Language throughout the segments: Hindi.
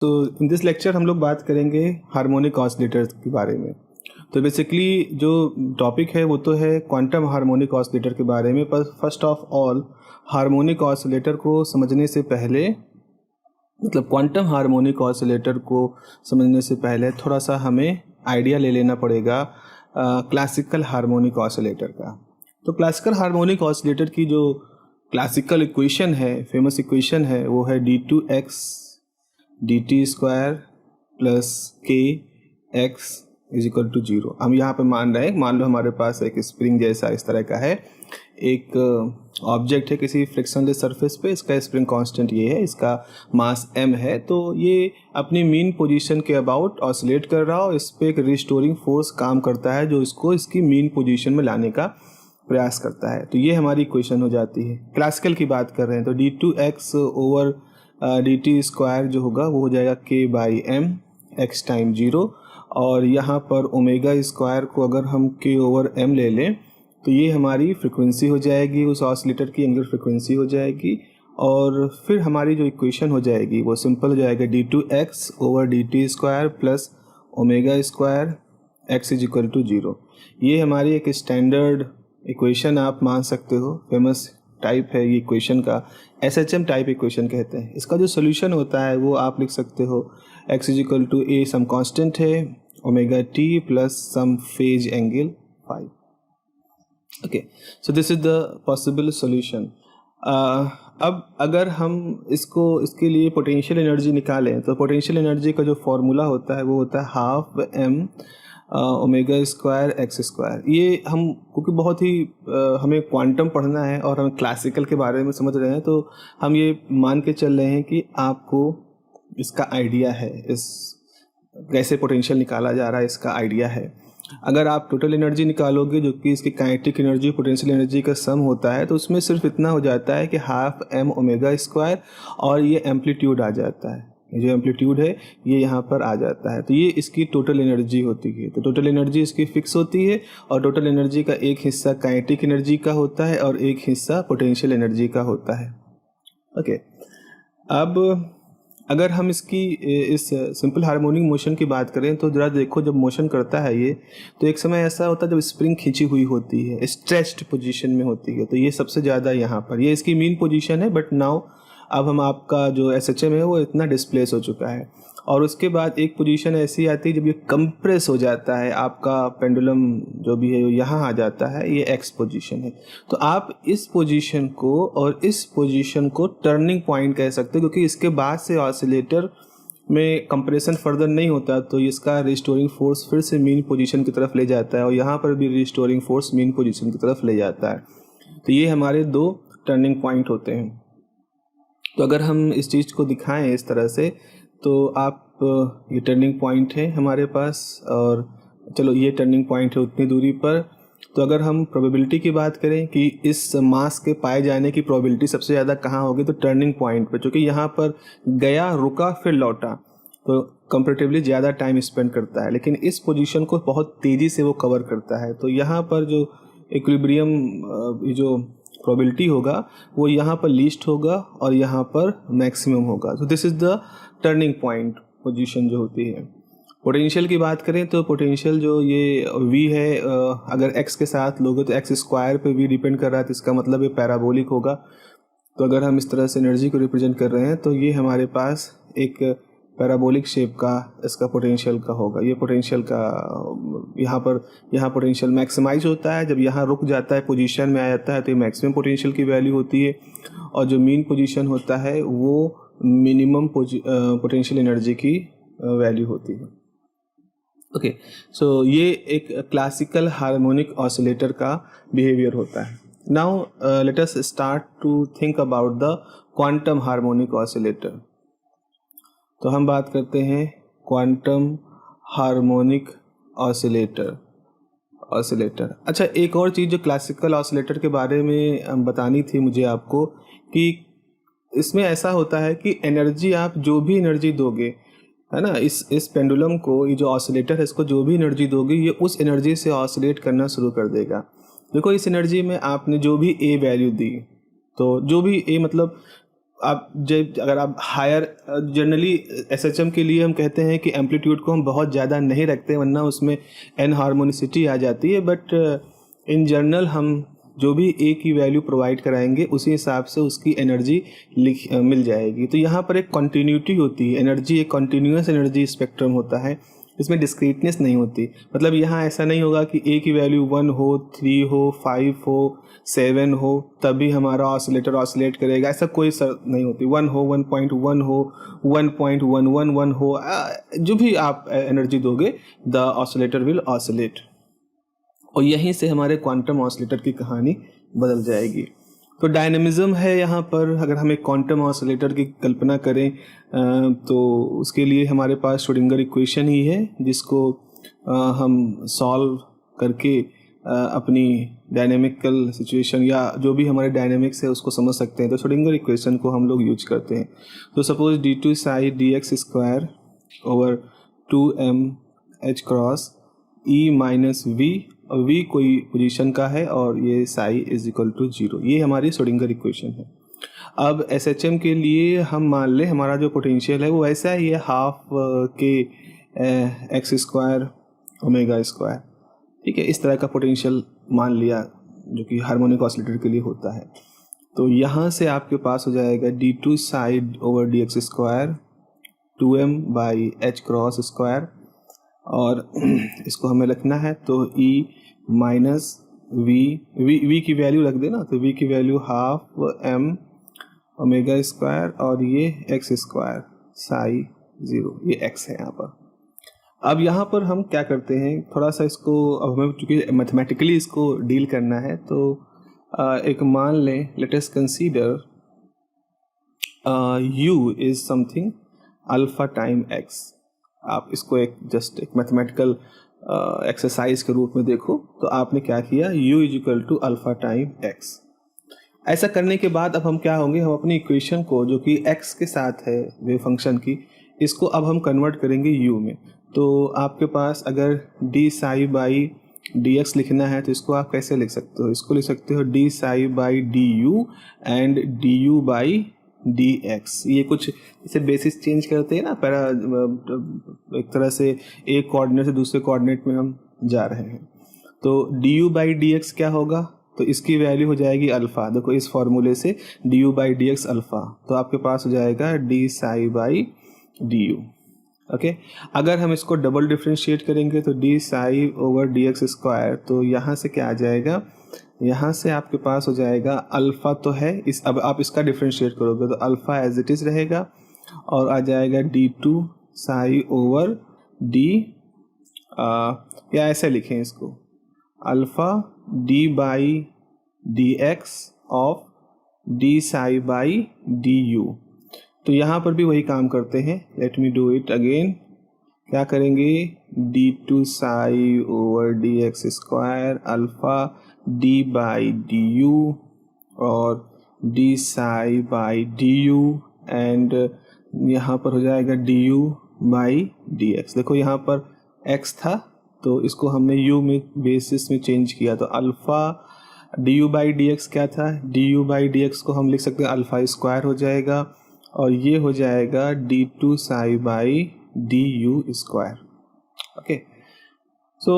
तो इन दिस लेक्चर हम लोग बात करेंगे हार्मोनिक ऑसिलेटर्स के बारे में। तो बेसिकली जो टॉपिक है वो तो है क्वांटम हार्मोनिक ऑसिलेटर के बारे में। पर first of all harmonic oscillator को समझने से पहले क्वांटम हार्मोनिक ऑसिलेटर को समझने से पहले थोड़ा सा हमें आइडिया ले लेना पड़ेगा क्लासिकल हार्मोनिक ऑसिलेटर का। तो क्लासिकल हार्मोनिक ऑसिलेटर की जो क्लासिकल इक्वेशन है, फेमस इक्वेशन है, वो है d2x dt स्क्वायर प्लस के एक्स इज इक्वल टू 0। हम यहाँ पे मान रहे हैं, मान लो हमारे पास एक स्प्रिंग जैसा इस तरह का है, एक ऑब्जेक्ट है किसी फ्रिक्शनलेस सरफेस पे, इसका स्प्रिंग कांस्टेंट ये है, इसका मास m है। तो ये अपनी मीन पोजीशन के अबाउट ऑसिलेट कर रहा हो, इस पे एक रिस्टोरिंग फोर्स काम करता है जो इसको इसकी मीन पोजीशन में लाने का प्रयास करता है। तो ये हमारी इक्वेशन हो जाती है। क्लासिकल की बात कर रहे हैं तो d2x ओवर dt स्क्वायर जो होगा वो हो जाएगा k by m x time 0, और यहाँ पर ओमेगा स्क्वायर को अगर हम k ओवर m ले लें तो ये हमारी फ्रिक्वेंसी हो जाएगी, उस ऑसिलेटर की एंगुलर फ्रिक्वेंसी हो जाएगी। और फिर हमारी जो इक्वेशन हो जाएगी वो सिंपल हो जाएगा d2x over dt square plus omega square x is equal to 0। ये हमारी एक स्टैंडर्ड इक्वेशन आप मान सकते हो, फेमस टाइप है ये इक्वेशन का, SHM टाइप इक्वेशन कहते हैं। इसका जो सोल्यूशन होता है वो आप लिख सकते हो x is equal to a some constant है omega t plus some phase angle phi. Okay, so this is the possible solution. अब अगर हम इसके लिए पोटेंशियल एनर्जी निकालें तो पोटेंशियल एनर्जी का जो फॉर्मूला होता है वो होता है half m omega square x square. ये हम क्योंकि बहुत ही हमें क्वांटम पढ़ना है और हम क्लासिकल के बारे में समझ रहे हैं, तो हम ये मान के चल रहे हैं कि आपको इसका आइडिया है, इस कैसे पोटेंशियल निकाला जा रहा है इसका आइडिया है। अगर आप टोटल एनर्जी निकालोगे जो कि इसकी काइनेटिक एनर्जी पोटेंशियल एनर्जी का सम होता है, तो उसमें सिर्फ इतना हो जाता है कि हाफ m ओमेगा स्क्वायर, और ये एम्पलीट्यूड आ जाता है, ये जो एम्पलीट्यूड है ये यहाँ पर आ जाता है। तो ये इसकी टोटल एनर्जी होती है। तो टोटल एनर्जी इसकी फिक्स होती है, और टोटल एनर्जी का एक हिस्सा काइनेटिक एनर्जी का होता है और एक हिस्सा पोटेंशियल एनर्जी का होता है। ओके, अब अगर हम इसकी इस सिंपल हार्मोनिक मोशन की बात करें तो ज़रा देखो, जब मोशन करता है ये, तो एक समय ऐसा होता है जब स्प्रिंग खींची हुई होती है, स्ट्रेच्ड पोजीशन में होती है, तो ये सबसे ज़्यादा यहाँ पर, ये इसकी मीन पोजीशन है। बट नाउ अब हम आपका जो SHM है वो इतना डिस्प्लेस हो चुका है, और उसके बाद एक पोजीशन ऐसी आती है जब ये कंप्रेस हो जाता है, आपका पेंडुलम जो भी है यहाँ आ जाता है, ये एक्स पोजीशन है। तो आप इस पोजीशन को और इस पोजीशन को टर्निंग पॉइंट कह सकते हो, क्योंकि इसके बाद से ऑसिलेटर में कंप्रेशन फर्दर नहीं होता, तो इसका रिस्टोरिंग फोर्स फिर से मीन पोजीशन की तरफ ले जाता है, और यहाँ पर भी रिस्टोरिंग फोर्स मीन पोजीशन की तरफ ले जाता है। तो ये हमारे दो टर्निंग पॉइंट होते हैं। तो अगर हम इस चीज़ को दिखाएं इस तरह से, तो आप ये टर्निंग पॉइंट है हमारे पास, और चलो ये टर्निंग पॉइंट है उतनी दूरी पर। तो अगर हम प्रोबेबिलिटी की बात करें कि इस मास के पाए जाने की प्रोबेबिलिटी सबसे ज़्यादा कहाँ होगी, तो टर्निंग पॉइंट पे, क्योंकि यहाँ पर गया, रुका, फिर लौटा, तो कंपैरेटिवली ज़्यादा टाइम स्पेंड करता है, लेकिन इस पोजीशन को बहुत तेज़ी से वो कवर करता है। तो यहाँ पर जो इक्विलिब्रियम जो प्रोबेबिलिटी होगा वो यहाँ पर लीस्ट होगा और यहाँ पर मैक्सिमम होगा। तो this is the turning point position जो होती है। पोटेंशियल की बात करें तो पोटेंशियल जो ये v है, अगर x के साथ लोगे तो x स्क्वायर पे v डिपेंड कर रहा है, तो इसका मतलब ये पैराबोलिक होगा। तो अगर हम इस तरह से एनर्जी को रिप्रेजेंट कर रहे हैं तो ये हमारे पास एक पैराबोलिक शेप का इसका पोटेंशियल का होगा। ये पोटेंशियल का यहाँ पोटेंशियल मैक्सिमाइज होता है, जब यहाँ रुक जाता है, पोजीशन में आ जाता है, तो ये मैक्सिमम पोटेंशियल की वैल्यू होती है, और जो मीन पोजीशन होता है वो मिनिमम पोटेंशियल एनर्जी की वैल्यू होती है। ओके, सो ये एक क्लासिकल हार्मोनिक ऑसिलेटर का बिहेवियर होता है। Now let us start to think about the quantum harmonic oscillator. तो हम बात करते हैं क्वांटम हार्मोनिक ऑसिलेटर। अच्छा, एक और चीज़ जो क्लासिकल ऑसिलेटर के बारे में बतानी थी मुझे आपको, कि इसमें ऐसा होता है कि एनर्जी, आप जो भी एनर्जी दोगे, है ना, इस पेंडुलम को, ये जो ऑसिलेटर है इसको जो भी एनर्जी दोगे, ये उस एनर्जी से ऑसिलेट करना शुरू कर देगा। देखो, इस एनर्जी में आपने जो भी ए वैल्यू दी, तो जो भी ए मतलब आप जब अगर आप हायर जनरली एसएचएम के लिए हम कहते हैं कि एम्पलीट्यूड को हम बहुत ज़्यादा नहीं रखते वरना उसमें एनहार्मोनिसिटी आ जाती है, बट इन जनरल हम जो भी ए की वैल्यू प्रोवाइड कराएंगे उसी हिसाब से उसकी एनर्जी मिल जाएगी। तो यहाँ पर एक कंटिन्यूटी होती है, एनर्जी एक कंटिन्यूस एनर्जी स्पेक्ट्रम होता है, इसमें डिस्क्रीटनेस नहीं होती। मतलब यहाँ ऐसा नहीं होगा कि ए की वैल्यू 1 हो, 3 हो, 5 हो, 7 हो तभी हमारा ऑसिलेटर ऑसिलेट करेगा, ऐसा कोई शर्त नहीं होती। 1 हो, 1.1 हो, 1.111 हो, जो भी आप एनर्जी दोगे द ऑसिलेटर विल ऑसिलेट। और यहीं से हमारे क्वांटम ऑसिलेटर की कहानी बदल जाएगी। तो डायनेमिज्म है यहाँ पर। अगर हम एक क्वांटम ऑसिलेटर की कल्पना करें तो उसके लिए हमारे पास श्रोडिंगर इक्वेशन ही है जिसको हम सॉल्व करके अपनी डायनेमिकल सिचुएशन या जो भी हमारे डायनेमिक्स है उसको समझ सकते हैं। तो श्रोडिंगर इक्वेशन को हम लोग यूज करते हैं। तो suppose d2 psi dx square over 2m h cross e minus v, और v कोई पोजीशन का है और ये psi इज इक्वल टू 0, ये हमारी श्रोडिंगर इक्वेशन है। अब एसएचएम के लिए हम मान लें हमारा जो पोटेंशियल है वो ऐसा है, ये हाफ के एक्स स्क्वायर ओमेगा स्क्वायर, ठीक है, इस तरह का पोटेंशियल मान लिया जो कि हार्मोनिक ऑसिलेटर के लिए होता है। तो यहाँ से आपके पास हो जाएगा d2 psi over dx square 2m by h cross square, और इसको हमें रखना है तो e माइनस v की वैल्यू रख देना, तो v की value half m omega square और ये x स्क्वायर साई 0, ये x है यहाँ पर। अब यहाँ पर हम क्या करते हैं, थोड़ा सा इसको अब हमें चूँकि मैथमेटिकली इसको डील करना है तो एक मान लें, let us consider u is something alpha time x। आप इसको एक जस्ट एक मैथमेटिकल एक्सरसाइज के रूप में देखो। तो आपने क्या किया, u is equal to alpha time x। ऐसा करने के बाद अब हम क्या होंगे, हम अपनी इक्वेशन को जो कि x के साथ है वेव फंक्शन की, इसको अब हम कन्वर्ट करेंगे u में। तो आपके पास अगर d psi बाई dx लिखना है तो इसको आप कैसे लिख सकते हो, इसको लिख सकते हो d psi by du and du by dx। ये कुछ इसे बेसिस चेंज करते हैं ना, पैरा एक तरह से एक कोऑर्डिनेट से दूसरे कोऑर्डिनेट में हम जा रहे हैं। तो du बाई dx क्या होगा, तो इसकी वैल्यू हो जाएगी अल्फ़ा। देखो इस फॉर्मूले से du बाई dx अल्फ़ा, तो आपके पास हो जाएगा d psi by du। Okay, अगर हम इसको डबल डिफ्रेंशिएट करेंगे तो d psi over dx square, तो यहाँ से क्या आ जाएगा, यहाँ से आपके पास हो जाएगा अल्फ़ा तो है इस, अब आप इसका डिफ्रेंशिएट करोगे तो अल्फ़ा एज इट इज़ रहेगा और आ जाएगा d2 psi ओवर d, या ऐसे लिखें इसको, alpha d by dx of d psi by du। तो यहाँ पर भी वही काम करते हैं, let me do it again. क्या करेंगे, d2 psi over dx square alpha d by du और d psi by du and यहाँ पर हो जाएगा du बाई dx। देखो यहाँ पर x था तो इसको हमने u में बेसिस में चेंज किया, तो अल्फ़ा du बाई dx क्या था, du बाई dx को हम लिख सकते हैं अल्फ़ा स्क्वायर हो जाएगा और ये हो जाएगा d2 psi by du square. Okay, so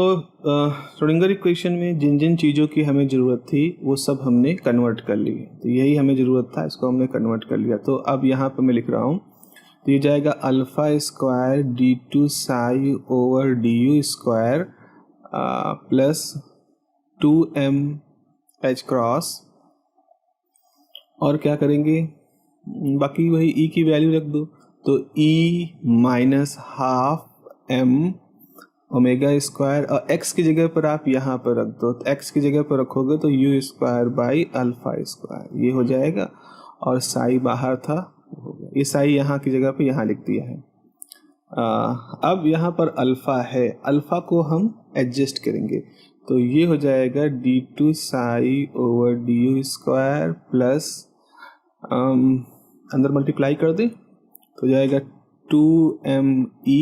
Schrodinger equation में जिन जिन चीज़ों की हमें ज़रूरत थी वो सब हमने कन्वर्ट कर ली, तो यही हमें ज़रूरत था, इसको हमने कन्वर्ट कर लिया। तो अब यहाँ पर मैं लिख रहा हूँ, तो ये जाएगा alpha square d2 psi over du square plus 2m h cross, और क्या करेंगे, बाकी वही e की वैल्यू रख दो, तो e minus half m omega square, और x की जगह पर आप यहाँ पर रख दो, तो x की जगह पर रखोगे तो u square by alpha square, ये हो जाएगा, और साई बाहर था हो गया, ये साई यहाँ की जगह पे यहाँ लिख दिया है। अब यहाँ पर अल्फ़ा है, अल्फ़ा को हम एडजस्ट करेंगे, तो ये हो जाएगा d2 psi over du square plus अंदर मल्टीप्लाई कर दें तो जाएगा 2me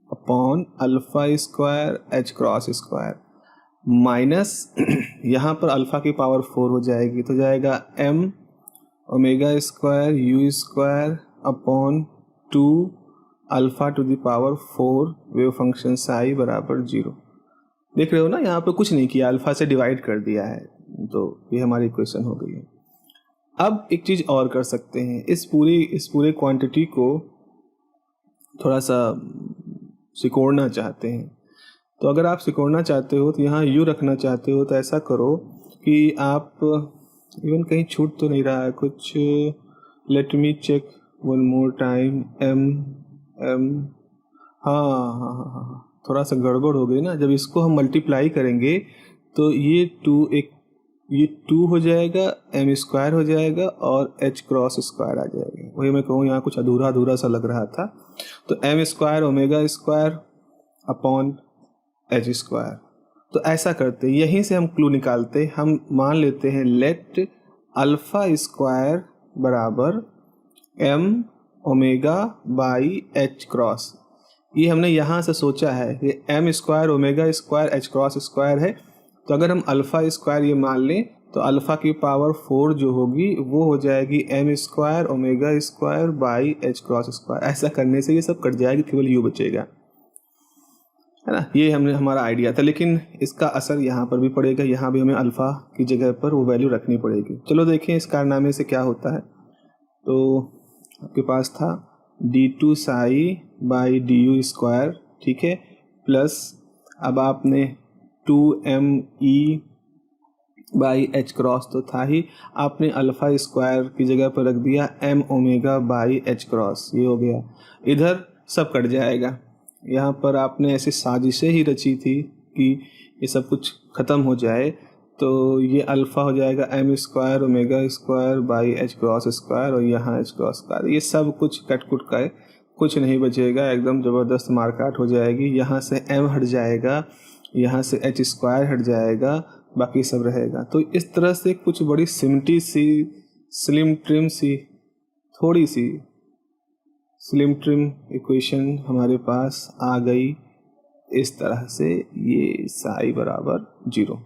upon alpha square h cross square minus यहाँ पर अल्फ़ा की पावर 4 हो जाएगी, तो जाएगा m omega square you square upon 2 alpha two the power 4 wave function psi बराबर 0। देख रहे हो ना, यहाँ पे कुछ नहीं किया, अल्फ़ा से डिवाइड कर दिया है, तो ये हमारी इक्वेशन हो गई है। अब एक चीज़ और कर सकते हैं, इस पूरे क्वांटिटी को थोड़ा सा सिकोड़ना चाहते हैं। तो अगर आप सिकोड़ना चाहते हो तो यहाँ यू रखना चाहते हो तो ऐसा करो कि आप इवन कहीं छूट तो नहीं रहा है कुछ, let me check one more time, um हाँ, थोड़ा सा गड़बड़ हो गई ना। जब इसको हम मल्टीप्लाई करेंगे तो ये 2 हो जाएगा, एम स्क्वायर हो जाएगा और एच क्रॉस स्क्वायर आ जाएगा। वही मैं कहूँ यहाँ कुछ अधूरा सा लग रहा था। तो m square omega square upon h square. तो ऐसा करते, यहीं से हम क्लू निकालते, हम मान लेते हैं लेट अल्फ़ा स्क्वायर बराबर m omega by h cross. ये हमने यहाँ से सोचा है, ये m square omega square h cross square है। तो अगर हम अल्फ़ा स्क्वायर ये मान लें तो अल्फ़ा की पावर 4 जो होगी वो हो जाएगी m square omega square by h cross square. ऐसा करने से ये सब कट जाएगी, केवल यू बचेगा, है ना। ये हमारा आइडिया था, लेकिन इसका असर यहाँ पर भी पड़ेगा, यहाँ भी हमें अल्फ़ा की जगह पर वो वैल्यू रखनी पड़ेगी। चलो देखें इस कारनामे से क्या होता है। तो आपके पास था d2 psi by D you square, ठीक है, प्लस अब आपने 2me बाई एच क्रॉस तो था ही, आपने अल्फ़ा स्क्वायर की जगह पर रख दिया m omega by h cross, ये हो गया। इधर सब कट जाएगा, यहाँ पर आपने ऐसी साजिशें ही रची थी कि ये सब कुछ ख़त्म हो जाए। तो ये अल्फ़ा हो जाएगा m square omega square by h cross square और यहाँ एच क्रॉस स्क्वायर। ये सब कुछ कट कुट का कुछ नहीं बचेगा, एकदम ज़बरदस्त मारकाट हो जाएगी। यहाँ से एम हट जाएगा, यहाँ से एच स्क्वायर हट जाएगा, बाकी सब रहेगा। तो इस तरह से कुछ बड़ी सिमटी सी स्लिम ट्रिम सी थोड़ी सी स्लिम ट्रिम इक्वेशन हमारे पास आ गई। इस तरह से ये साई बराबर 0।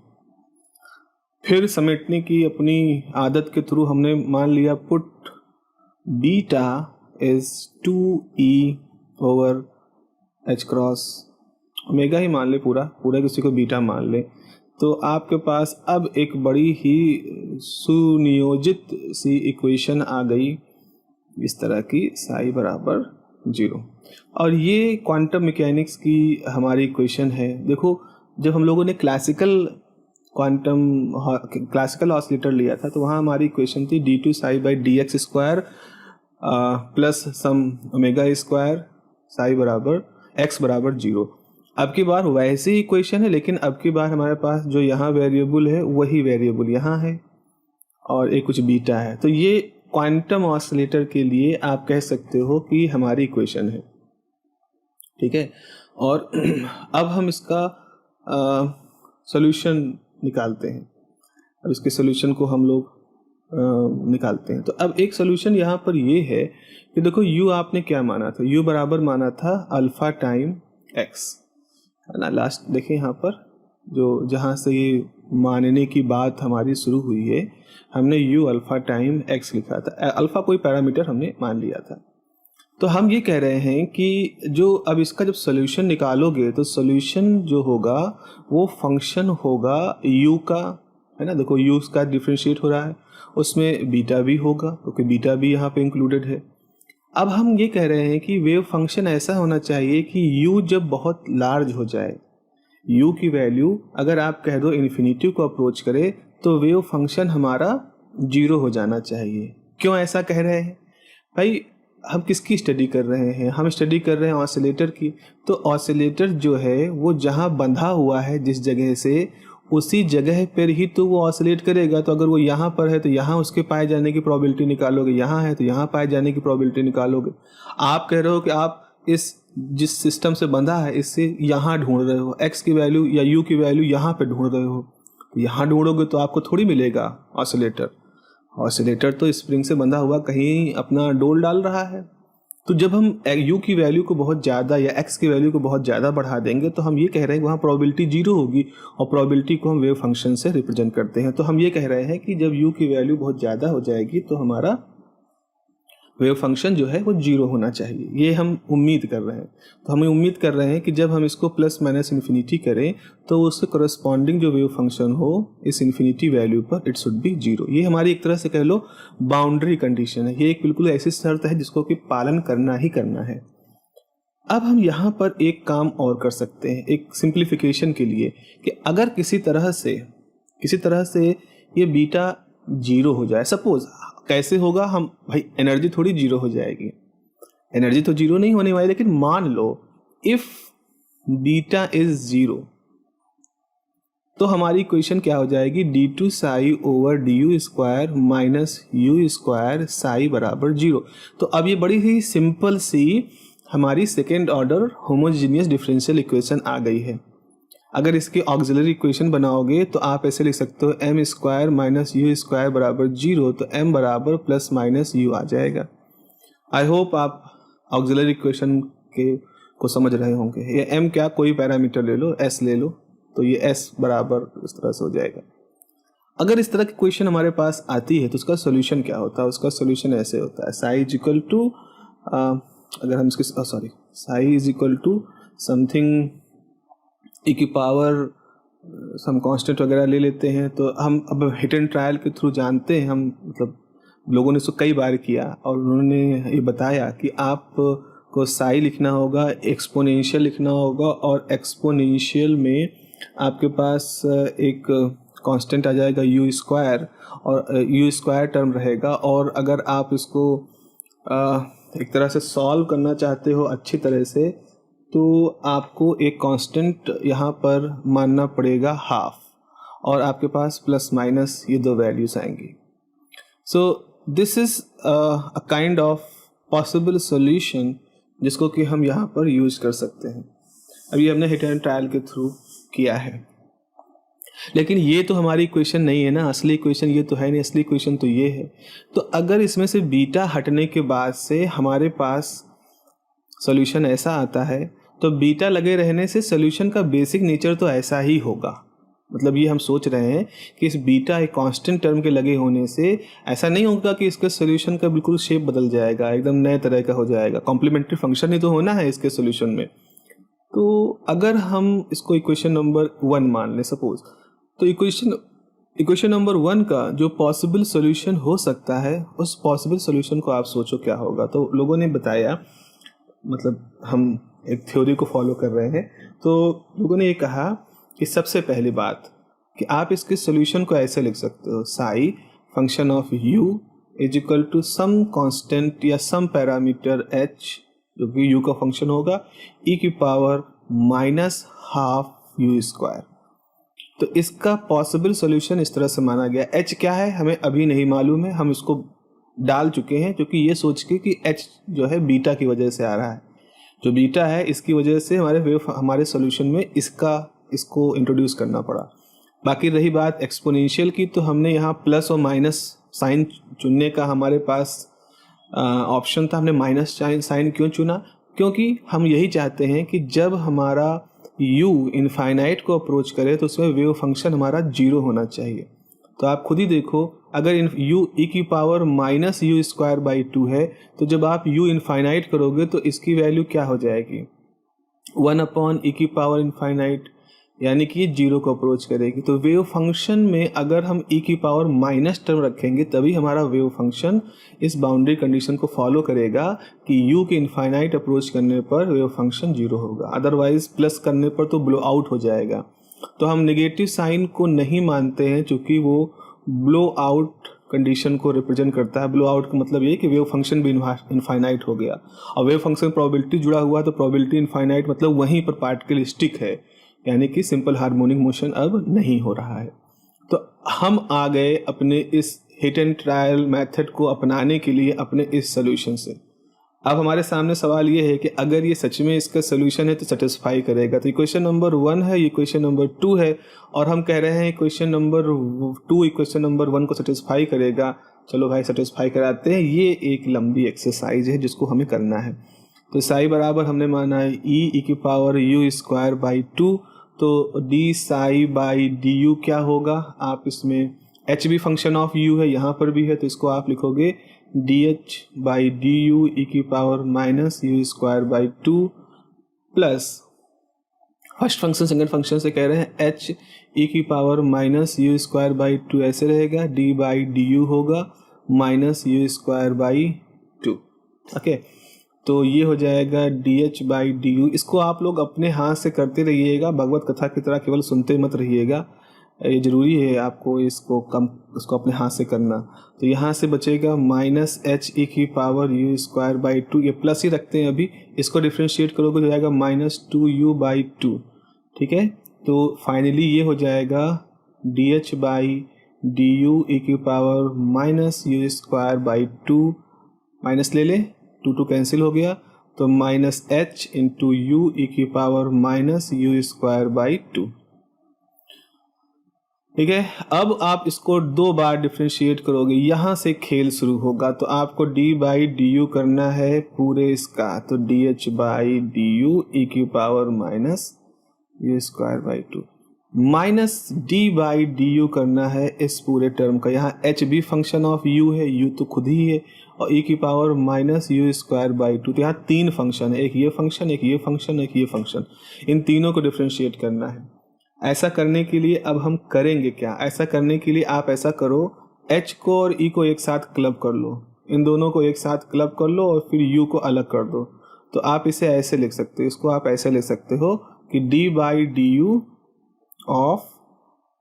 फिर समेटने की अपनी आदत के थ्रू हमने मान लिया put beta is 2e over H cross omega ही मान ले, पूरा किसी को बीटा मान ले। तो आपके पास अब एक बड़ी ही सुनियोजित सी इक्वेशन आ गई इस तरह की, साई बराबर 0। और ये क्वांटम मैकेनिक्स की हमारी इक्वेशन है। देखो, जब हम लोगों ने क्लासिकल ऑसिलेटर लिया था तो वहाँ हमारी इक्वेशन थी d2 psi by d x square plus some omega square psi बराबर x बराबर 0। अब की बार वैसी ही इक्वेशन है, लेकिन अब की बार हमारे पास जो यहाँ वेरिएबल है वही वेरिएबल यहाँ है और एक कुछ बीटा है। तो ये क्वांटम ऑसिलेटर के लिए आप कह सकते हो कि हमारी इक्वेशन है, ठीक है। और अब हम इसका सॉल्यूशन निकालते हैं। अब इसके सॉल्यूशन को हम लोग निकालते हैं। तो अब एक सॉल्यूशन यहाँ पर ये है कि देखो u आपने क्या माना था, u बराबर माना था अल्फ़ा टाइम x, है ना। लास्ट देखें यहाँ पर जो जहाँ से ये मानने की बात हमारी शुरू हुई है, हमने u अल्फ़ा टाइम x लिखा था, अल्फ़ा कोई पैरामीटर हमने मान लिया था। तो हम ये कह रहे हैं कि जो अब इसका जब सॉल्यूशन निकालोगे तो सॉल्यूशन जो होगा वो फंक्शन होगा u का, है ना। देखो u का डिफरेंशिएट हो रहा है, उसमें बीटा भी होगा क्योंकि बीटा भी यहाँ पे इंक्लूडेड है। अब हम ये कह रहे हैं कि वेव फंक्शन ऐसा होना चाहिए कि u जब बहुत लार्ज हो जाए, u की वैल्यू अगर आप कह दो इन्फिनिटी को अप्रोच करे तो वेव फंक्शन हमारा 0 हो जाना चाहिए। क्यों ऐसा कह रहे हैं भाई? हम किसकी स्टडी कर रहे हैं? हम स्टडी कर रहे हैं ऑसिलेटर की। तो ऑसिलेटर जो है वो जहाँ बंधा हुआ है जिस जगह से, उसी जगह पर ही तो वो ऑसिलेट करेगा। तो अगर वो यहाँ पर है तो यहाँ उसके पाए जाने की प्रोबेबिलिटी निकालोगे, यहाँ है तो यहाँ पाए जाने की प्रोबेबिलिटी निकालोगे। आप कह रहे हो कि आप इस जिस सिस्टम से बंधा है इससे यहाँ ढूंढ रहे हो, x की वैल्यू या u की वैल्यू यहाँ पे ढूंढ रहे हो। यहाँ ढूंढोगे तो आपको थोड़ी मिलेगा ऑसिलेटर। ऑसिलेटर तो स्प्रिंग से बंधा हुआ कहीं अपना डोल डाल रहा है। तो जब हम u की वैल्यू को बहुत ज़्यादा या x की वैल्यू को बहुत ज़्यादा बढ़ा देंगे तो हम ये कह रहे हैं कि वहाँ प्रोबेबिलिटी 0 होगी, और प्रोबेबिलिटी को हम वेव फंक्शन से रिप्रेजेंट करते हैं। तो हम ये कह रहे हैं कि जब u की वैल्यू बहुत ज़्यादा हो जाएगी तो हमारा वेव फंक्शन जो है वो 0 होना चाहिए, ये हम उम्मीद कर रहे हैं। तो हम उम्मीद कर रहे हैं कि जब हम इसको प्लस माइनस इन्फिनिटी करें तो उसके करस्पॉन्डिंग जो वेव फंक्शन हो इस इन्फिनिटी वैल्यू पर इट शुड बी 0। ये हमारी एक तरह से कह लो बाउंड्री कंडीशन है, ये एक बिल्कुल ऐसी शर्त है जिसको कि पालन करना ही करना है। अब हम यहाँ पर एक काम और कर सकते हैं एक सिंप्लीफिकेशन के लिए, कि अगर किसी तरह से ये बीटा 0 हो जाए, सपोज कैसे होगा, हम भाई एनर्जी थोड़ी 0 हो जाएगी, एनर्जी तो 0 नहीं होने वाली, लेकिन मान लो इफ बीटा इज 0 तो हमारी इक्वेशन क्या हो जाएगी, d2 Sai over du square minus u square psi बराबर 0। तो अब ये बड़ी ही सिंपल सी हमारी second order homogeneous differential equation आ गई है। अगर इसकी ऑक्सिलरी इक्वेशन बनाओगे तो आप ऐसे लिख सकते हो m square minus you square बराबर 0, तो m बराबर प्लस माइनस यू आ जाएगा। आई होप आप ऑक्सिलरी इक्वेशन को समझ रहे होंगे। ये m क्या, कोई पैरामीटर ले लो, s ले लो, तो ये s बराबर इस तरह से हो जाएगा। अगर इस तरह की क्वेश्चन हमारे पास आती है तो उसका सोल्यूशन क्या होता है, उसका सोल्यूशन ऐसे होता है, साई इज इक्वल टू अगर हम इसके psi is equal to something e की पावर सम कांस्टेंट वगैरह ले लेते हैं। तो हम अब हिट एंड ट्रायल के थ्रू जानते हैं, हम मतलब लोगों ने इसको कई बार किया और उन्होंने ये बताया कि आप को साई लिखना होगा, एक्सपोनेंशियल लिखना होगा, और एक्सपोनेंशियल में आपके पास एक कांस्टेंट आ जाएगा u स्क्वायर, और u स्क्वायर टर्म रहेगा। और अगर आप इसको एक तरह से सॉल्व करना चाहते हो अच्छी तरह से तो आपको एक कांस्टेंट यहाँ पर मानना पड़ेगा हाफ, और आपके पास प्लस माइनस ये दो वैल्यूज आएंगी। So this is a kind of possible solution जिसको कि हम यहाँ पर यूज कर सकते हैं। अभी हमने हिट एंड ट्रायल के थ्रू किया है, लेकिन ये तो हमारी इक्वेशन नहीं है ना, असली इक्वेशन ये तो है नहीं, असली इक्वेशन तो ये है। तो अगर इसमें से बीटा हटने के बाद से हमारे पास सॉल्यूशन ऐसा आता है तो बीटा लगे रहने से सॉल्यूशन का बेसिक नेचर तो ऐसा ही होगा। मतलब ये हम सोच रहे हैं कि इस बीटा एक कांस्टेंट टर्म के लगे होने से ऐसा नहीं होगा कि इसके सॉल्यूशन का बिल्कुल शेप बदल जाएगा, एकदम नए तरह का हो जाएगा। कॉम्प्लीमेंट्री फंक्शन ही तो होना है इसके सॉल्यूशन में। तो अगर हम इसको इक्वेशन नंबर 1 मान लें सपोज, तो इक्वेशन नंबर 1 का जो पॉसिबल सॉल्यूशन हो सकता है उस पॉसिबल सॉल्यूशन को आप सोचो क्या होगा। तो लोगों ने बताया, मतलब हम एक थ्योरी को फॉलो कर रहे हैं, तो लोगों ने ये कहा कि सबसे पहली बात कि आप इसके सॉल्यूशन को ऐसे लिख सकते हो, psi function of u is equal to some constant या सम पैरामीटर h जो कि u का फंक्शन होगा e की power minus half u square. तो इसका पॉसिबल सॉल्यूशन इस तरह से माना गया। h क्या है हमें अभी नहीं मालूम है, हम इसको डाल चुके हैं क्योंकि ये सोच के कि h जो है बीटा की वजह से आ रहा है, जो बीटा है इसकी वजह से हमारे सॉल्यूशन में इसको इंट्रोड्यूस करना पड़ा। बाकी रही बात एक्सपोनेंशियल की, तो हमने यहाँ प्लस और माइनस साइन चुनने का हमारे पास ऑप्शन था। हमने माइनस साइन क्यों चुना? क्योंकि हम यही चाहते हैं कि जब हमारा u इनफाइनाइट को अप्रोच करे तो उसमें वेव फंक्शन हमारा 0 होना चाहिए। तो आप खुद ही देखो, अगर u e की power minus you square by 2 है तो जब आप u इनफाइनाइट करोगे तो इसकी वैल्यू क्या हो जाएगी, 1 अपॉन e की पावर इनफाइनाइट, यानी कि ये 0 को अप्रोच करेगी। तो वेव फंक्शन में अगर हम e की पावर माइनस टर्म रखेंगे तभी हमारा वेव फंक्शन इस बाउंड्री कंडीशन को फॉलो करेगा कि u के इनफाइनाइट अप्रोच करने पर वेव फंक्शन 0 होगा, अदरवाइज प्लस करने पर तो ब्लो आउट हो जाएगा। तो हम नेगेटिव साइन को नहीं मानते हैं क्योंकि वो ब्लो आउट कंडीशन को रिप्रेजेंट करता है। ब्लो आउट का मतलब ये कि वेव फंक्शन भी इनफाइनाइट हो गया, और वेव फंक्शन प्रोबेबिलिटी जुड़ा हुआ तो प्रोबेबिलिटी इनफाइनाइट मतलब वहीं पर पार्टिकल स्टिक है, यानी कि सिंपल हार्मोनिक मोशन अब नहीं हो रहा है। तो हम आ गए अपने इस हिट एंड ट्रायल मेथड को अपनाने के लिए अपने इस सोल्यूशन से। अब हमारे सामने सवाल ये है कि अगर ये सच में इसका सोल्यूशन है तो सेटिस्फाई करेगा। तो इक्वेशन नंबर 1 है, इक्वेशन नंबर 2 है, और हम कह रहे हैं इक्वेशन नंबर 2 इक्वेशन नंबर 1 को सेटिस्फाई करेगा। चलो भाई सेटिस्फाई कराते हैं। ये एक लंबी एक्सरसाइज है जिसको हमें करना है। तो साई बराबर हमने माना है ई की पावर यू स्क्वायर बाई 2, तो D Sai by D you क्या होगा, आप इसमें एच भी फंक्शन ऑफ यू है, यहाँ पर भी है, तो इसको आप लिखोगे D H by D U E की power minus you square by 2 plus first function second function से कह रहे हैं एच ई की power minus you square by 2 ऐसे रहेगा, डी बाई डी यू होगा minus you square by 2। Okay, तो ये हो जाएगा D H by D U. इसको आप लोग अपने हाथ से करते रहिएगा, भगवत कथा की तरह केवल सुनते मत रहिएगा, ये ज़रूरी है आपको इसको अपने हाथ से करना। तो यहाँ से बचेगा माइनस एच ई की पावर यू स्क्वायर बाई 2, ये प्लस ही रखते हैं अभी, इसको डिफ्रेंशिएट करोगे तो जाएगा माइनस 2u बाई 2। ठीक है, तो फाइनली ये हो जाएगा D H by D U E की power minus you square by 2, minus ले ले, 2 कैंसिल हो गया, तो minus H into U E की power minus you square by 2। ठीक है, अब आप इसको 2 बार डिफ्रेंशिएट करोगे, यहाँ से खेल शुरू होगा। तो आपको d बाई डी यू करना है पूरे इसका, तो D H by D U E की power minus you square by 2 minus D by D U करना है इस पूरे टर्म का। यहाँ एच भी फंक्शन ऑफ यू है, यू तो खुद ही है, और ई की power minus you square by 2, तो यहाँ 3 फंक्शन है, एक ये फंक्शन, एक ये फंक्शन, एक ये फंक्शन, इन तीनों को डिफ्रेंशिएट करना है। ऐसा करने के लिए अब हम करेंगे क्या, ऐसा करने के लिए आप ऐसा करो, h को और e को एक साथ क्लब कर लो, इन दोनों को एक साथ क्लब कर लो और फिर u को अलग कर दो। तो आप इसे ऐसे लिख सकते हो, इसको आप ऐसे लिख सकते हो कि d by D you of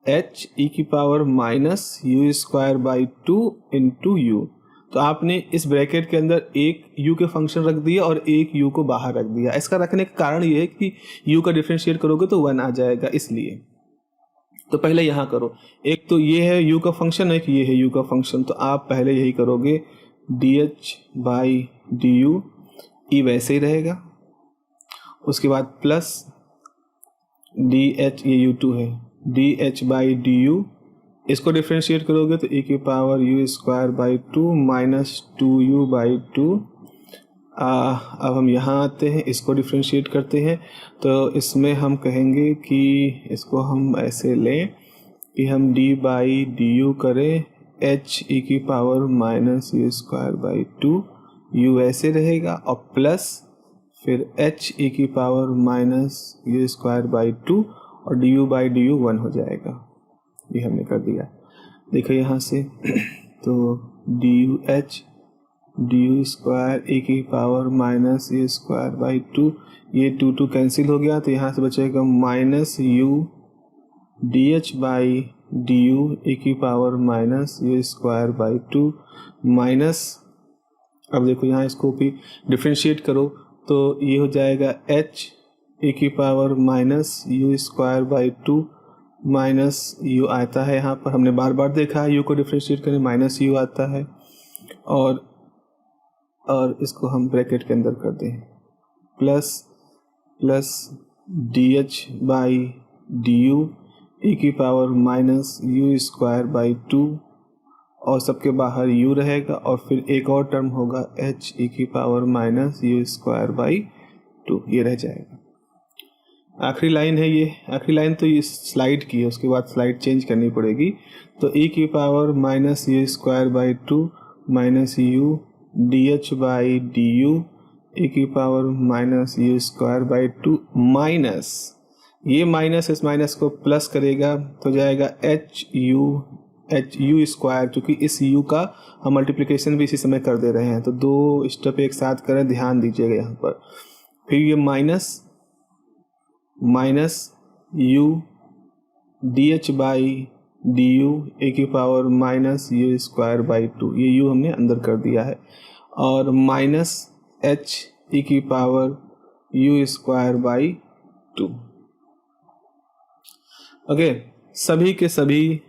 h e की power minus you square by 2 into you. तो आपने इस ब्रैकेट के अंदर एक u के फंक्शन रख दिया और एक u को बाहर रख दिया। इसका रखने का कारण ये है कि u का डिफरेंशिएट करोगे तो 1 आ जाएगा, इसलिए। तो पहले यहाँ करो, एक तो ये है u का फंक्शन, एक ये है u का फंक्शन, तो आप पहले यही करोगे D H by D U, E वैसे ही रहेगा, उसके बाद प्लस डी एच, ये u2 है, D H by D U, इसको डिफ्रेंशिएट करोगे तो e की power U square by 2 minus 2u by 2। अब हम यहाँ आते हैं, इसको डिफ्रेंशिएट करते हैं, तो इसमें हम कहेंगे कि इसको हम ऐसे लें कि हम d बाई डी यू करें h e की power minus you square by 2, u ऐसे रहेगा, और प्लस फिर h e की power minus you square by 2, और D U by D you 1 हो जाएगा। ये हमने कर दिया, देखो यहाँ से, तो D U H D you square A की power minus you square by 2, ये 2 कैंसिल हो गया, तो यहाँ से बचेगा minus U D H by D U A की power minus you square by 2 minus, अब देखो यहाँ इसको भी डिफ्रेंशिएट करो तो ये हो जाएगा एच ए की power minus you square by 2 minus you आता है, यहाँ पर हमने बार बार देखा है यू को डिफ्रेंशिएट करने माइनस यू आता है, और इसको हम ब्रैकेट के अंदर कर दें, plus D H by D U E की power minus you square by 2, और सबके बाहर u रहेगा, और फिर एक और टर्म होगा h e की power minus you square by 2, ये रह जाएगा। आखिरी लाइन है ये, आखिरी लाइन तो ये स्लाइड की है, उसके बाद स्लाइड चेंज करनी पड़ेगी। तो e की power minus you square by 2 minus U D H by D you e की power minus you square by 2 minus, ये माइनस इस माइनस को प्लस करेगा तो जाएगा एच यू स्क्वायर, क्योंकि इस u का हम मल्टीप्लिकेशन भी इसी समय कर दे रहे हैं, तो 2 स्टेप एक साथ करें, ध्यान दीजिएगा यहाँ पर। फिर ये minus U D H by D U A की power minus you square by 2, ये u हमने अंदर कर दिया है, और माइनस h e की power U square by 2। Okay, सभी के सभी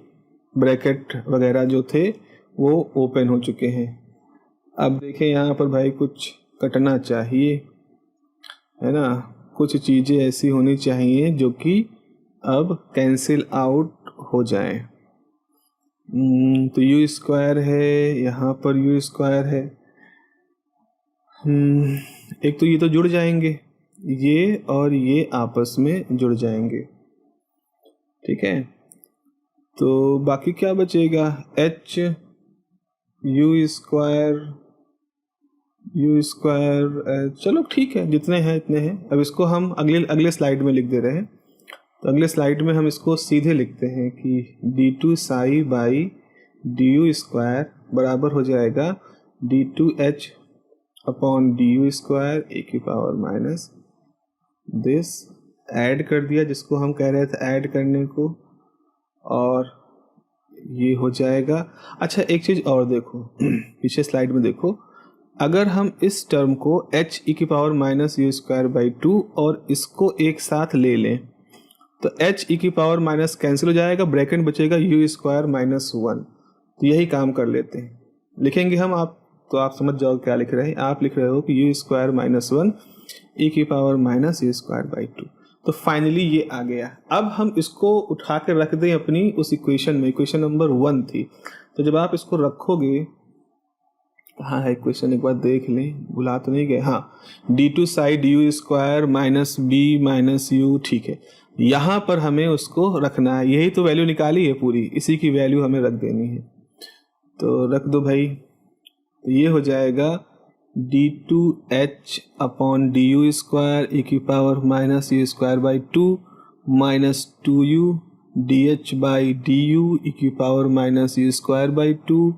ब्रैकेट वगैरह जो थे वो ओपन हो चुके हैं। अब देखें यहाँ पर भाई कुछ कटना चाहिए, है ना, कुछ चीज़ें ऐसी होनी चाहिए जो कि अब कैंसिल आउट हो जाएं। तो यू स्क्वायर है, यहाँ पर यू स्क्वायर है। एक तो ये तो जुड़ जाएंगे, ये और ये आपस में जुड़ जाएंगे, ठीक है। तो बाकी क्या बचेगा, एच यू स्क्वायर चलो ठीक है, जितने हैं इतने हैं। अब इसको हम अगले स्लाइड में लिख दे रहे हैं। तो अगले स्लाइड में हम इसको सीधे लिखते हैं कि D two psi by D you square बराबर हो जाएगा D two H upon D you square A की पावर माइनस दिस, ऐड कर दिया जिसको हम कह रहे थे ऐड करने को, और ये हो जाएगा। अच्छा एक चीज़ और देखो, पीछे स्लाइड में देखो, अगर हम इस टर्म को h ई की power minus you square by 2 और इसको एक साथ ले लें तो h ई की पावर माइनस कैंसिल हो जाएगा, ब्रैकेट बचेगा यू स्क्वायर माइनस 1। तो यही काम कर लेते हैं, लिखेंगे हम, आप तो आप समझ जाओ क्या लिख रहे हैं। आप लिख रहे हो कि यू स्क्वायर माइनस 1 ई की power minus you square by 2। तो फाइनली ये आ गया। अब हम इसको उठा कर रख दें अपनी उस इक्वेशन में, इक्वेशन नंबर 1 थी। तो जब आप इसको रखोगे, कहाँ है इक्वेशन, एक बार देख लें, भुला तो नहीं गए, हाँ, d two psi d you square minus b minus u, ठीक है। यहाँ पर हमें उसको रखना है, यही तो वैल्यू निकाली है पूरी, इसी की वैल्यू हमें रख देनी है। तो रख दो भाई, तो ये हो जाएगा D two H upon D you square E की power minus you square by 2 minus 2u D H by D U E की power minus you square by 2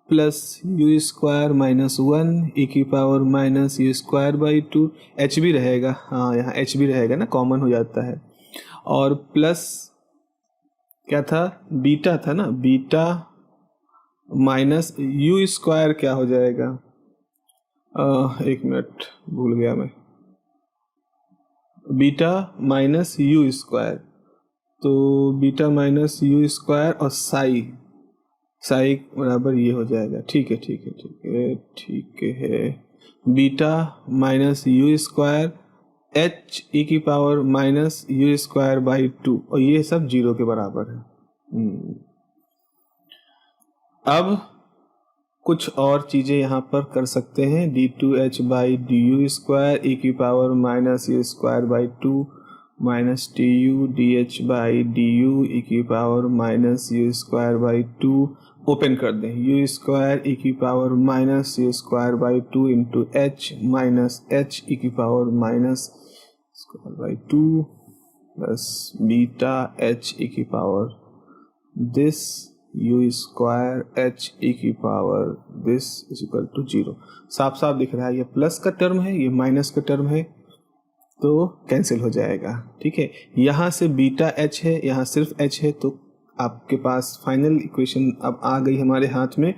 plus U square minus 1 E की power minus you square by 2। H भी रहेगा, हाँ यहाँ एच भी रहेगा ना, कॉमन हो जाता है। और प्लस क्या था, बीटा था ना, बीटा माइनस यू स्क्वायर क्या हो जाएगा, एक मिनट भूल गया मैं, बीटा माइनस यू स्क्वायर, तो बीटा माइनस यू स्क्वायर और साई बराबर ये हो जाएगा, ठीक है ठीक है ठीक है ठीक है, beta minus you square H E की power minus you square by 2, और ये सब 0 के बराबर है। अब कुछ और चीज़ें यहाँ पर कर सकते हैं, D two H by D you square E की power minus you square by 2 minus T U D H by D U E की power minus you square by 2, open कर दें, यू स्क्वायर ई की power minus you square by 2 into H minus H E की power minus square by 2 plus beta H E की power this U square H E की power this is equal to 0। साफ साफ दिख रहा है, ये प्लस का टर्म है, ये माइनस का टर्म है, तो कैंसिल हो जाएगा, ठीक है। यहाँ से बीटा एच है, यहाँ सिर्फ एच है, तो आपके पास फाइनल इक्वेशन अब आ गई हमारे हाथ में,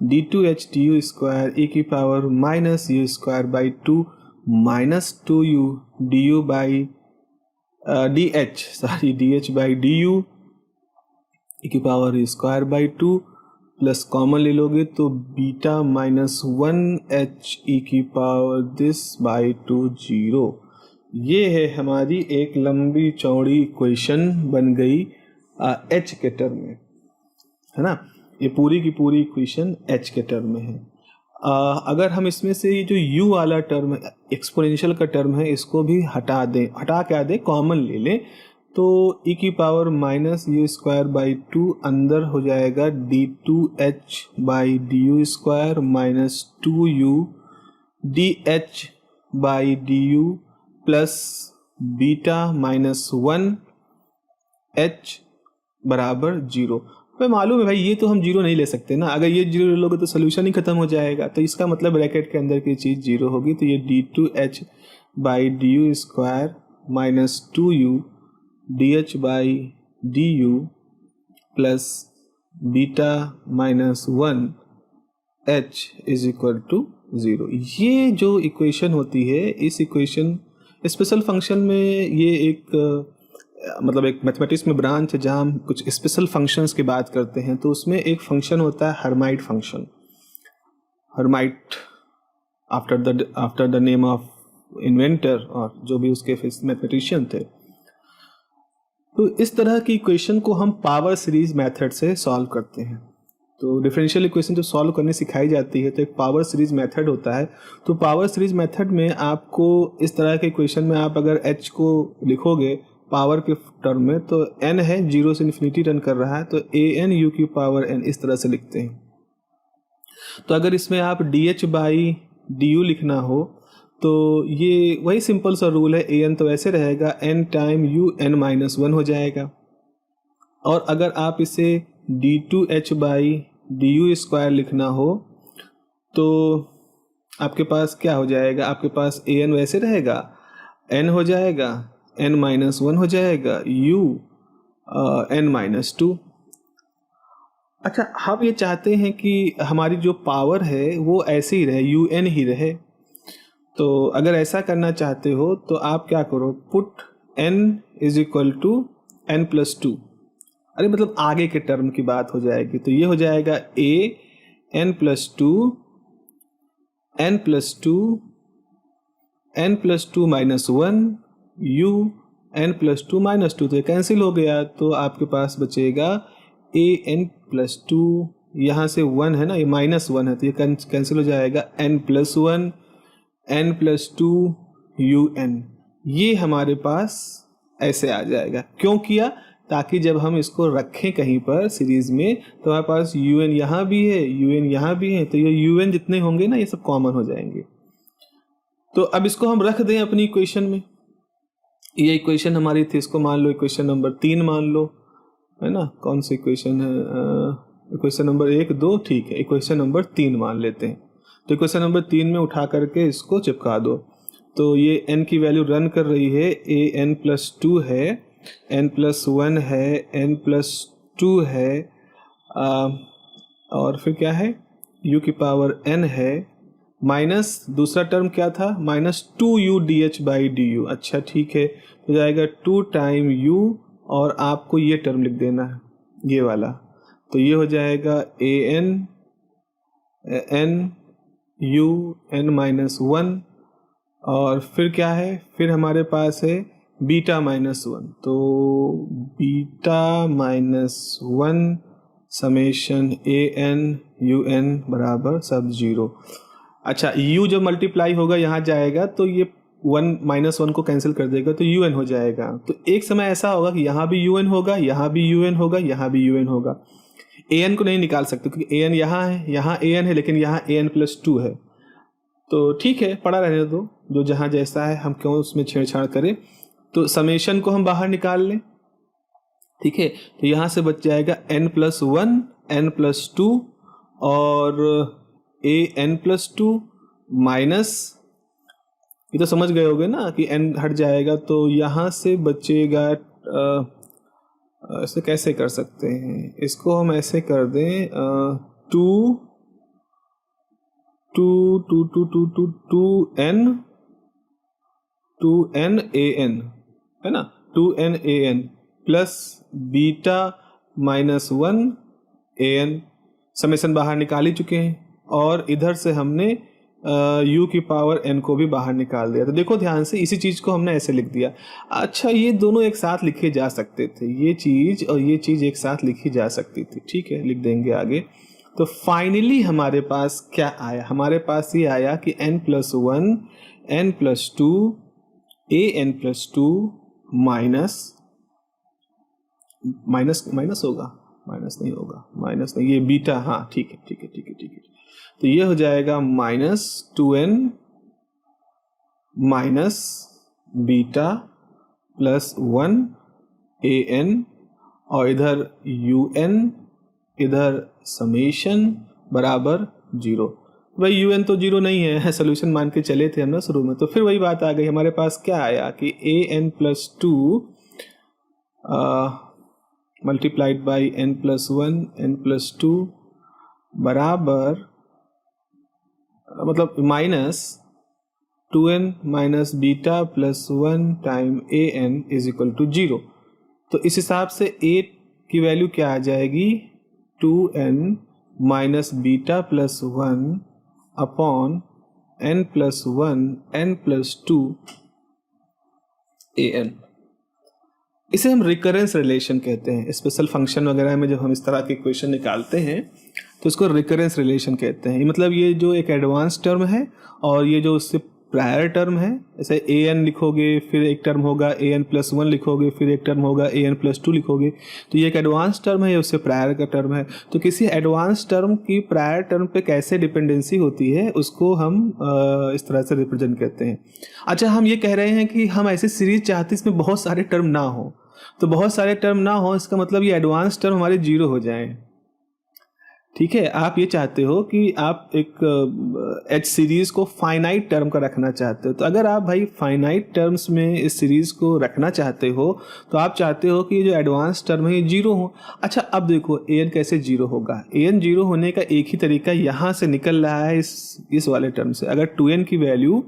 D two H D you square E की power minus you square by 2 minus 2u D U by D H by D U E की power square by 2 plus common ले लोगे तो बीटा माइनस 1 एच ई की पावर दिस बाई 2 0। ये है हमारी एक लंबी चौड़ी इक्वेशन बन गई एच के टर्म में, है ना। ये पूरी की पूरी इक्वेशन एच के टर्म में है। अगर हम इसमें से ये जो u वाला टर्म एक्सपोनेंशियल का टर्म है इसको भी हटा दें, हटा क्या दें, कॉमन ले लें, तो e की power minus you square by 2 अंदर हो जाएगा D two H by D you square minus 2u D H by D u plus beta minus 1 h बराबर 0। मैं मालूम है भाई ये तो हम 0 नहीं ले सकते ना, अगर ये 0 ले लोगे तो सोल्यूशन ही खत्म हो जाएगा, तो इसका मतलब ब्रैकेट के अंदर की चीज़ 0 होगी, तो ये d two H by D you square minus 2u D H by D u plus beta minus 1 h is equal to 0। ये जो इक्वेशन होती है, इस इक्वेशन स्पेशल फंक्शन में ये एक मतलब एक मैथमेटिक्स में ब्रांच है जहाँ हम कुछ स्पेशल फंक्शंस की बात करते हैं, तो उसमें एक फंक्शन होता है Hermite function, Hermite after the name of inventor और जो भी उसके मैथमेटिशियन थे। तो इस तरह की इक्वेशन को हम पावर सीरीज मेथड से सॉल्व करते हैं। तो डिफरेंशियल इक्वेशन जो सॉल्व करनी सिखाई जाती है तो एक पावर सीरीज मेथड होता है। तो पावर सीरीज मेथड में आपको इस तरह के इक्वेशन में आप अगर h को लिखोगे पावर के टर्म में तो n है, 0 से इन्फिनिटी रन कर रहा है, तो an u की पावर n इस तरह से लिखते हैं। तो अगर इसमें आप dh बाई du लिखना हो तो ये वही सिंपल सा रूल है, an तो ऐसे रहेगा n time u n minus 1 हो जाएगा। और अगर आप इसे d2h बाई du स्क्वायर लिखना हो तो आपके पास क्या हो जाएगा, आपके पास an वैसे रहेगा, n हो जाएगा, n माइनस 1 हो जाएगा, u n माइनस 2। अच्छा, हम ये चाहते हैं कि हमारी जो पावर है वो ऐसे ही रहे, un ही रहे। तो अगर ऐसा करना चाहते हो तो आप क्या करो, put n is equal to n plus 2। अरे मतलब आगे के टर्म की बात हो जाएगी, तो ये हो जाएगा a n plus 2 n plus 2 n plus 2 minus 1 u n plus 2 minus 2। तो ये कैंसिल हो गया, तो आपके पास बचेगा a n प्लस 2, यहाँ से 1 है ना, ये माइनस 1 है तो ये कैंसिल हो जाएगा, n plus 1 n plus 2 u n। ये हमारे पास ऐसे आ जाएगा। क्यों किया, ताकि जब हम इसको रखें कहीं पर सीरीज में तो हमारे पास un यहाँ भी है, un यहाँ भी है, तो ये un जितने होंगे ना ये सब कॉमन हो जाएंगे। तो अब इसको हम रख दें अपनी इक्वेशन में। ये इक्वेशन हमारी थी, इसको मान लो इक्वेशन नंबर 3 मान लो, है ना। कौन सी इक्वेशन है, इक्वेशन नंबर 1 2, ठीक है, इक्वेशन नंबर 3 मान लेते हैं। तो इक्वेशन नंबर 3 में उठा करके इसको चिपका दो। तो ये n की वैल्यू रन कर रही है, a n प्लस 2 है, n प्लस 1 है, n प्लस 2 है, और फिर क्या है, u की पावर n है, माइनस दूसरा टर्म क्या था, minus 2u dh by du। अच्छा ठीक है, तो जाएगा 2 टाइम u, और आपको ये टर्म लिख देना है, ये वाला। तो ये हो जाएगा a n n u n minus 1, और फिर क्या है, फिर हमारे पास है बीटा माइनस 1। तो beta minus 1 summation a n u n बराबर सब 0। अच्छा, u जब मल्टीप्लाई होगा यहाँ जाएगा तो ये 1 माइनस 1 को कैंसिल कर देगा तो un हो जाएगा। तो एक समय ऐसा होगा कि यहाँ भी un होगा, यहाँ भी un होगा, यहाँ भी un होगा। an को नहीं निकाल सकते क्योंकि an यहाँ है, यहाँ an है, लेकिन यहाँ an प्लस 2 है। तो ठीक है, पड़ा रहने दो, जो जहाँ जैसा है, हम क्यों उसमें छेड़छाड़ करें। तो समेशन को हम बाहर निकाल लें, ठीक है। तो यहाँ से बच जाएगा n प्लस 1 n प्लस 2 और a n प्लस 2 माइनस, ये तो समझ गए होगे ना कि n हट जाएगा, तो यहाँ से बचेगा, इसे कैसे कर सकते हैं, इसको हम ऐसे कर दें, 2 n a n, है ना, 2n a n plus beta minus 1 a n। Summation बाहर निकाल ही चुके हैं, और इधर से हमने u की पावर n को भी बाहर निकाल दिया। तो देखो ध्यान से, इसी चीज़ को हमने ऐसे लिख दिया। अच्छा, ये दोनों एक साथ लिखे जा सकते थे, ये चीज़ और ये चीज़ एक साथ लिखी जा सकती थी, ठीक है, लिख देंगे आगे। तो फाइनली हमारे पास क्या आया, हमारे पास ये आया कि n plus 1 n plus 2 a n plus 2 minus minus होगा, माइनस नहीं होगा, माइनस नहीं, ये बीटा, हाँ ठीक है ठीक है ठीक है ठीक है। तो ये हो जाएगा minus 2n minus beta plus 1 a n, और इधर un, इधर समेशन बराबर 0। भाई un तो 0 नहीं है, सोल्यूशन मान के चले थे हम ना शुरू में। तो फिर वही बात आ गई, हमारे पास क्या आया कि a n plus 2 multiplied by n plus 1 n plus 2 बराबर, मतलब minus 2n minus beta plus 1 time a n is equal to 0। तो इस हिसाब से a की वैल्यू क्या आ जाएगी, 2n minus beta plus 1 upon n plus 1 n plus 2 a n। इसे हम रिकरेंस रिलेशन कहते हैं। स्पेशल फंक्शन वगैरह में जब हम इस तरह के इक्वेशन निकालते हैं तो इसको रिकरेंस रिलेशन कहते हैं। मतलब ये जो एक एडवांस टर्म है और ये जो उससे प्रायर टर्म है, जैसे ए एन लिखोगे फिर एक टर्म होगा ए एन प्लस 1 लिखोगे फिर एक टर्म होगा ए एन प्लस 2 लिखोगे, तो ये एक एडवांस टर्म है, ये उससे प्रायर का टर्म है। तो किसी एडवांस टर्म की प्रायर टर्म पे कैसे डिपेंडेंसी होती है उसको हम इस तरह से रिप्रेजेंट करते हैं। अच्छा, हम ये कह रहे हैं कि हम ऐसी सीरीज चाहते हैं इसमें बहुत सारे टर्म ना हो, तो बहुत सारे टर्म ना हो इसका मतलब ये एडवांस टर्म हमारे जीरो हो जाएं। ठीक है, आप ये चाहते हो कि आप एक एच सीरीज को फाइनाइट टर्म का रखना चाहते हो। तो अगर आप भाई फाइनाइट टर्म्स में इस सीरीज को रखना चाहते हो तो आप चाहते हो कि जो एडवांस टर्म है ये जीरो हो। अच्छा, अब देखो ए एन कैसे जीरो होगा। ए एन जीरो होने का एक ही तरीका यहाँ से निकल रहा है इस वाले टर्म से। अगर 2n की वैल्यू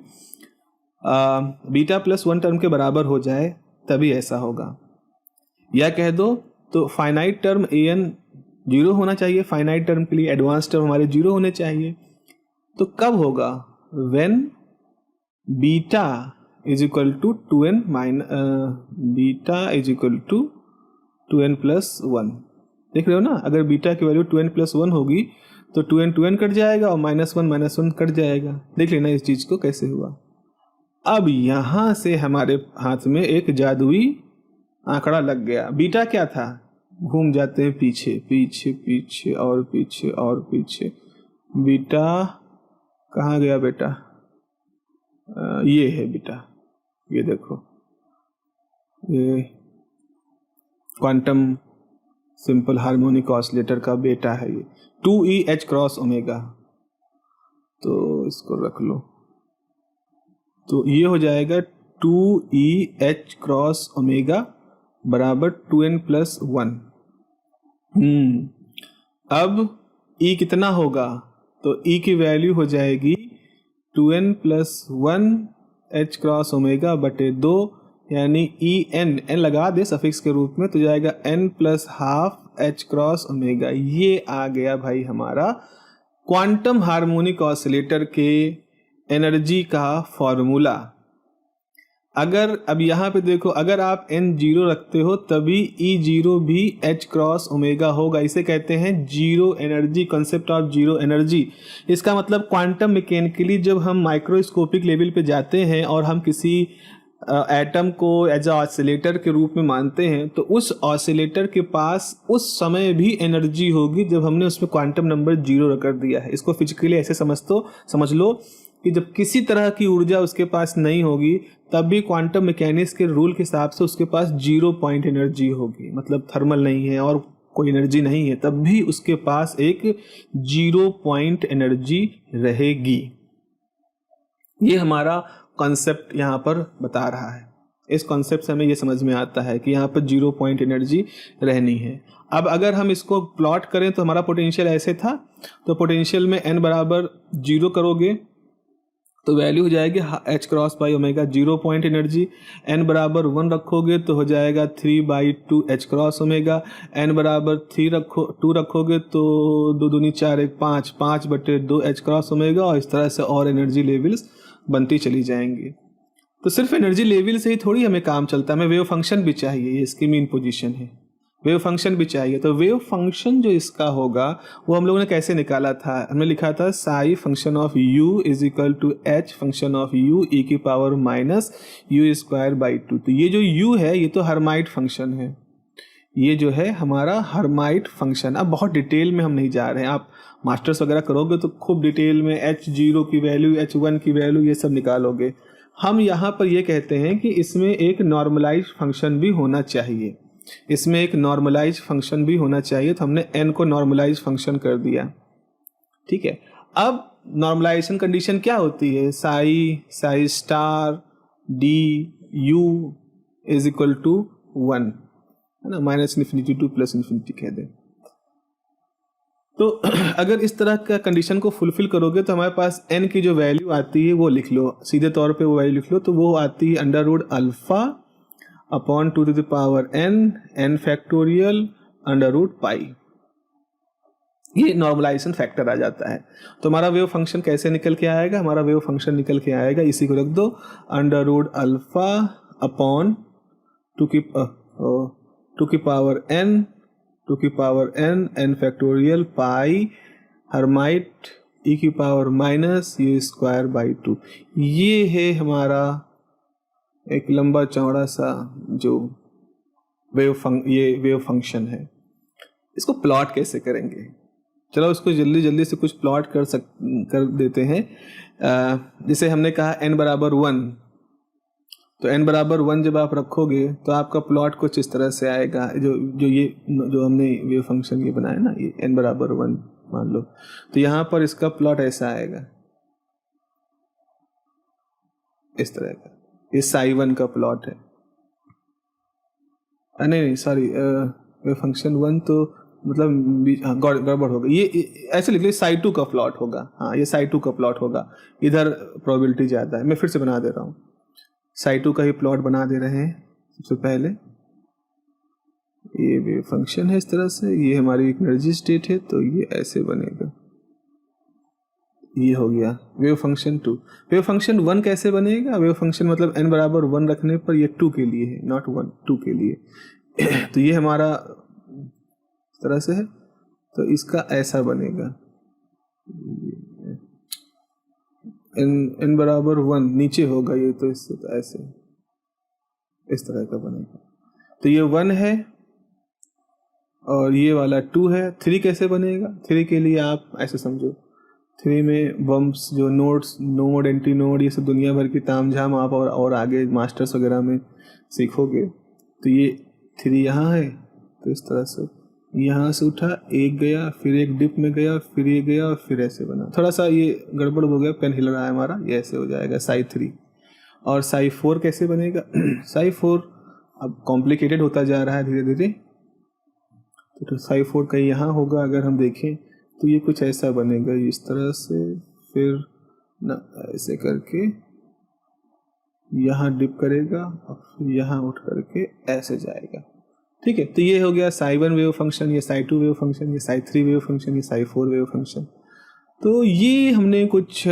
बीटा प्लस 1 टर्म के बराबर हो जाए तभी ऐसा होगा। या कह दो तो finite term A N zero होना चाहिए, फाइनाइट टर्म के लिए एडवांस टर्म हमारे जीरो होने चाहिए। तो कब होगा? When beta is equal to 2n beta is equal to 2n plus 1। देख रहे हो ना, अगर बीटा की वैल्यू 2n प्लस 1 होगी तो 2n कट जाएगा और -1 कट जाएगा। देख लेना इस चीज को कैसे हुआ। अब यहां से हमारे हाथ में एक जादुई आंकड़ा लग गया। बीटा क्या था? घूम जाते हैं पीछे पीछे पीछे और पीछे और पीछे। बीटा कहाँ गया बेटा? ये है बीटा, ये देखो, ये क्वांटम सिंपल हार्मोनिक ऑसिलेटर का बेटा है ये 2EH क्रॉस ओमेगा। तो इसको रख लो, तो ये हो जाएगा 2EH क्रॉस ओमेगा बराबर 2n प्लस 1। अब E कितना होगा? तो E की वैल्यू हो जाएगी 2n plus 1 H cross omega बटे 2, यानी En लगा दे सफिक्स के रूप में तो जाएगा n plus half H cross omega. ये आ गया भाई हमारा क्वांटम हार्मोनिक ऑसिलेटर के एनर्जी का फॉर्मूला। अगर अब यहाँ पे देखो, अगर आप n जीरो रखते हो तभी E जीरो भी H क्रॉस ओमेगा होगा। इसे कहते हैं zero energy, concept of zero energy. इसका मतलब क्वांटम मैकेनिकली जब हम माइक्रोस्कोपिक लेवल पे जाते हैं और हम किसी एटम को एज ऑसिलेटर के रूप में मानते हैं तो उस ऑसिलेटर के पास उस समय भी एनर्जी होगी जब हमने उसमें क्वांटम नंबर जीरो रख दिया है। इसको फिजिकली ऐसे समझ लो कि जब किसी तरह की ऊर्जा उसके पास नहीं होगी तब भी क्वांटम मैकेनिक्स के रूल के हिसाब से उसके पास 0 पॉइंट एनर्जी होगी। मतलब थर्मल नहीं है और कोई एनर्जी नहीं है तब भी उसके पास एक 0 पॉइंट एनर्जी रहेगी। ये हमारा कॉन्सेप्ट यहाँ पर बता रहा है। इस कॉन्सेप्ट से हमें ये समझ में आता है कि यहाँ पर 0 पॉइंट एनर्जी रहनी है। अब अगर हम इसको प्लॉट करें तो हमारा पोटेंशियल ऐसे था, तो पोटेंशियल में n बराबर 0 करोगे तो वैल्यू हो जाएगी H cross by omega 0 point energy. n बराबर 1 रखोगे तो हो जाएगा 3/2 H क्रॉस ओमेगा। n बराबर 2 रखोगे तो 2 दूनी 4 1 5 बटे 2 H क्रॉस ओमेगा। और इस तरह से और एनर्जी लेवल्स बनती चली जाएंगी। तो सिर्फ एनर्जी लेवल से ही थोड़ी हमें काम चलता है, हमें वेव फंक्शन भी चाहिए। ये इसकी मेन पोजीशन है, वेव फंक्शन भी चाहिए। तो वेव फंक्शन जो इसका होगा वो हम लोगों ने कैसे निकाला था? हमने लिखा था psi function of u is equal to h function of u e की power minus u square by 2। तो ये जो u है ये तो हर्माइट फंक्शन है, ये जो है हमारा हर्माइट फंक्शन। अब बहुत डिटेल में हम नहीं जा रहे हैं, आप मास्टर्स वगैरह करोगे तो खूब डिटेल में h0 की वैल्यू h1 की वैल्यू ये सब निकालोगे। हम यहाँ पर ये कहते हैं कि इसमें एक नॉर्मलाइज फंक्शन भी होना चाहिए, इसमें एक नॉर्मलाइज फंक्शन भी होना चाहिए। तो हमने n को नॉर्मलाइज फंक्शन कर दिया। ठीक है, अब नॉर्मलाइजेशन कंडीशन क्या होती है? Psi star d u is equal to 1 है ना, -∞ टू +∞ कह दें। तो अगर इस तरह का कंडीशन को फुलफिल करोगे तो हमारे पास n की जो वैल्यू आती है वो लिख लो, सीधे तौर पे वो वैल्यू लिख लो। तो वो आती है √α upon 2 to the power n factorial √π। ये नॉर्मलाइजेशन फैक्टर आ जाता है। तो हमारा वेव फंक्शन कैसे निकल के आएगा? हमारा वेव फंक्शन निकल के आएगा, इसी को रख दो √α अपॉन टू की पावर n n फैक्टोरियल पाई हर्माइट e की power minus u square by 2। ये है हमारा एक लंबा चौड़ा सा जो ये वेव फंक्शन है। इसको प्लॉट कैसे करेंगे? चलो उसको जल्दी जल्दी से कुछ प्लॉट कर देते हैं। जैसे हमने कहा n बराबर 1, तो n बराबर 1 जब आप रखोगे तो आपका प्लॉट कुछ इस तरह से आएगा। जो हमने वेव फंक्शन ये बनाया ना, ये n बराबर 1 मान लो, तो यहाँ पर इसका प्लॉट ऐसा आएगा, इस तरह का। ये psi1 का प्लॉट है। नहीं सॉरी, वेव फंक्शन 1 तो मतलब गड़बड़ होगा। ये ऐसे लिख लीजिए psi2 का प्लॉट होगा। हाँ, ये psi2 का प्लॉट होगा, इधर प्रोबेबिलिटी ज़्यादा है। मैं फिर से बना दे रहा हूँ, psi2 का ही प्लॉट बना दे रहे हैं। सबसे पहले ये वेव फंक्शन है इस तरह से, ये हमारी एनर्जी स्टेट है, तो ये ऐसे बनेगा। ये हो गया वेव फंक्शन 2। वेव फंक्शन 1 कैसे बनेगा? वेव फंक्शन मतलब n बराबर 1 रखने पर ये 2 के लिए है, नॉट 1, 2 के लिए। तो ये हमारा इस तरह से है, तो इसका ऐसा बनेगा, n बराबर 1 नीचे होगा ये, तो इससे तो ऐसे इस तरह का बनेगा। तो ये 1 है और ये वाला 2 है। 3 कैसे बनेगा? 3 के लिए आप ऐसे समझो, 3 में बम्प्स, जो नोड्स, नोड, एंटी नोड, ये सब दुनिया भर की तामझाम आप और आगे मास्टर्स वगैरह में सीखोगे। तो ये 3 यहाँ है, तो इस तरह से यहाँ से उठा, एक गया, फिर एक डिप में गया, फिर ये गया, फिर ऐसे बना। थोड़ा सा ये गड़बड़ हो गया, पेन हिल रहा है हमारा, ये ऐसे हो जाएगा psi3। और psi4 कैसे बनेगा? psi4 अब कॉम्प्लिकेटेड होता जा रहा है धीरे धीरे। तो psi4 का यहाँ होगा, अगर हम देखें तो ये कुछ ऐसा बनेगा, इस तरह से, फिर ना ऐसे करके यहाँ डिप करेगा और फिर यहाँ उठ करके ऐसे जाएगा। ठीक है, तो ये हो गया psi1 वेव फंक्शन, ये psi2 वेव फंक्शन, ये psi3 वेव फंक्शन, ये psi4 वेव फंक्शन। तो ये हमने कुछ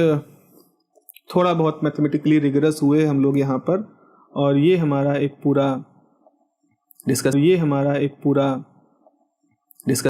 थोड़ा बहुत मैथमेटिकली रिगरस हुए हम लोग यहाँ पर, और ये हमारा एक पूरा